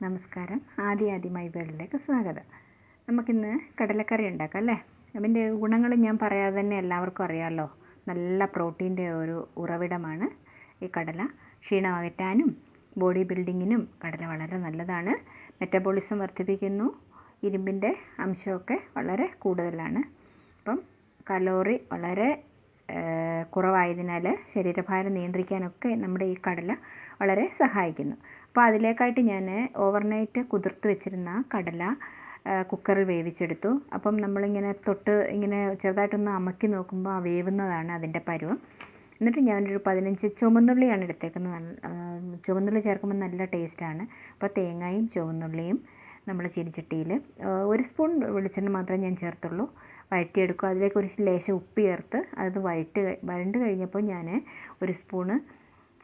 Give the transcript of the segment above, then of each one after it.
നമസ്കാരം. ആദ്യമായി വേൾഡിലേക്ക് സ്വാഗതം. നമുക്കിന്ന് കടലക്കറി ഉണ്ടാക്കാം അല്ലേ. അതിൻ്റെ ഗുണങ്ങൾ ഞാൻ പറയാതെ തന്നെ എല്ലാവർക്കും അറിയാമല്ലോ. നല്ല പ്രോട്ടീൻ്റെ ഒരു ഉറവിടമാണ് ഈ കടല. ക്ഷീണം അകറ്റാനും ബോഡി ബിൽഡിങ്ങിനും കടല വളരെ നല്ലതാണ്. മെറ്റബോളിസം വർദ്ധിപ്പിക്കുന്നു. ഇരുമ്പിൻ്റെ അംശമൊക്കെ വളരെ കൂടുതലാണ്. അപ്പം കലോറി വളരെ കുറവായതിനാൽ ശരീരഭാരം നിയന്ത്രിക്കാനൊക്കെ നമ്മുടെ ഈ കടല വളരെ സഹായിക്കുന്നു. അപ്പോൾ അതിലേക്കായിട്ട് ഞാൻ ഓവർനൈറ്റ് കുതിർത്ത് വെച്ചിരുന്ന കടല കുക്കറിൽ വേവിച്ചെടുത്തു. അപ്പം നമ്മളിങ്ങനെ ഇങ്ങനെ ചെറുതായിട്ടൊന്ന് അമക്കി നോക്കുമ്പോൾ ആ വേവുന്നതാണ് അതിൻ്റെ പരുവം. എന്നിട്ട് ഞാനൊരു 15 ചുവന്നുള്ളിയാണ് എടുത്തേക്കുന്നത്. ചുവന്നുള്ളി ചേർക്കുമ്പോൾ നല്ല ടേസ്റ്റാണ്. അപ്പോൾ തേങ്ങയും ചുവന്നുള്ളിയും നമ്മൾ ചീനിച്ചട്ടിയിൽ 1 സ്പൂൺ വെളിച്ചെണ്ണ മാത്രമേ ഞാൻ ചേർത്തുള്ളൂ. വഴറ്റിയെടുക്കുക. അതിലേക്ക് ഒരു ലേശം ഉപ്പ് ചേർത്ത് അത് വഴണ്ട് കഴിഞ്ഞപ്പോൾ ഞാൻ 1 സ്പൂണ്,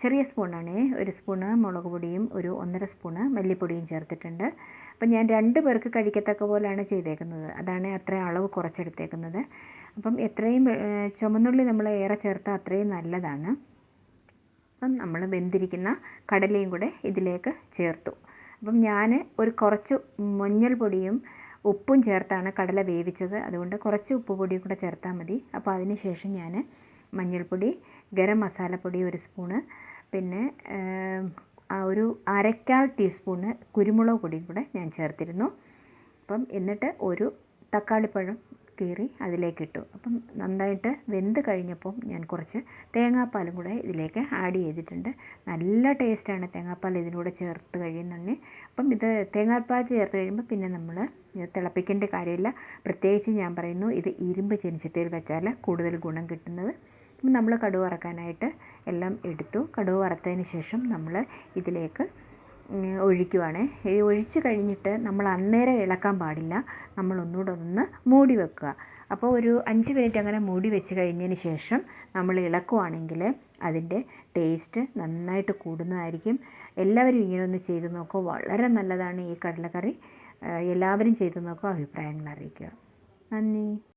ചെറിയ സ്പൂണാണ്, 1 സ്പൂണ് മുളക് പൊടിയും 1.5 സ്പൂണ് മല്ലിപ്പൊടിയും ചേർത്തിട്ടുണ്ട്. അപ്പം ഞാൻ 2 പേർക്ക് കഴിക്കത്തക്ക പോലെയാണ് ചെയ്തേക്കുന്നത്. അതാണ് അത്രയും അളവ് കുറച്ചെടുത്തേക്കുന്നത്. അപ്പം എത്രയും ചുമന്നുള്ളി നമ്മൾ ഏറെ ചേർത്താൽ അത്രയും നല്ലതാണ്. അപ്പം നമ്മൾ വെന്തിരിക്കുന്ന കടലയും കൂടെ ഇതിലേക്ക് ചേർത്തു. അപ്പം ഞാൻ കുറച്ച് മഞ്ഞൾപ്പൊടിയും ഉപ്പും ചേർത്താണ് കടല വേവിച്ചത്. അതുകൊണ്ട് കുറച്ച് ഉപ്പ് പൊടിയും കൂടെ ചേർത്താൽ മതി. അപ്പോൾ അതിന് ശേഷം ഞാൻ മഞ്ഞൾപ്പൊടി, ഗരം മസാലപ്പൊടി 1 സ്പൂണ്, പിന്നെ ഒരു 1/4 ടീസ്പൂണ് കുരുമുളക് പൊടിയും കൂടെ ഞാൻ ചേർത്തിരുന്നു. അപ്പം എന്നിട്ട് ഒരു തക്കാളിപ്പഴം കീറി അതിലേക്കിട്ടു. അപ്പം നന്നായിട്ട് വെന്ത് കഴിഞ്ഞപ്പോൾ ഞാൻ കുറച്ച് തേങ്ങാപ്പാലും കൂടെ ഇതിലേക്ക് ആഡ് ചെയ്തിട്ടുണ്ട്. നല്ല ടേസ്റ്റാണ് തേങ്ങാപ്പാൽ ഇതിലൂടെ ചേർത്ത് കഴിയുന്നുണ്ടെങ്കിൽ. അപ്പം ഇത് തേങ്ങാപ്പാൽ ചേർത്ത് കഴിയുമ്പോൾ പിന്നെ നമ്മൾ തിളപ്പിക്കേണ്ട കാര്യമില്ല. പ്രത്യേകിച്ച് ഞാൻ പറയുന്നു, ഇത് ഇരുമ്പ് ചീനിച്ചട്ടിയിൽ വെച്ചാൽ കൂടുതൽ ഗുണം കിട്ടുന്നത്. നമ്മൾ കടുക് വറക്കാനായിട്ട് എല്ലാം എടുത്തു. കടുക് വറുത്തതിന് ശേഷം നമ്മൾ ഇതിലേക്ക് ഒഴിക്കുവാണ്. ഈ ഒഴിച്ച് കഴിഞ്ഞിട്ട് നമ്മൾ അന്നേരം ഇളക്കാൻ പാടില്ല. നമ്മൾ ഒന്നുകൂടെ ഒന്ന് മൂടി വെക്കുക. അപ്പോൾ ഒരു 5 മിനിറ്റ് അങ്ങനെ മൂടി വെച്ച് കഴിഞ്ഞതിന് ശേഷം നമ്മൾ ഇളക്കുവാണെങ്കിൽ അതിൻ്റെ ടേസ്റ്റ് നന്നായിട്ട് കൂടുന്നതായിരിക്കും. എല്ലാവരും ഇങ്ങനെ ഒന്ന് ചെയ്ത് നോക്കുക. വളരെ നല്ലതാണ് ഈ കടലക്കറി. എല്ലാവരും ചെയ്ത് നോക്കുക. അഭിപ്രായങ്ങൾ അറിയിക്കുക. നന്ദി.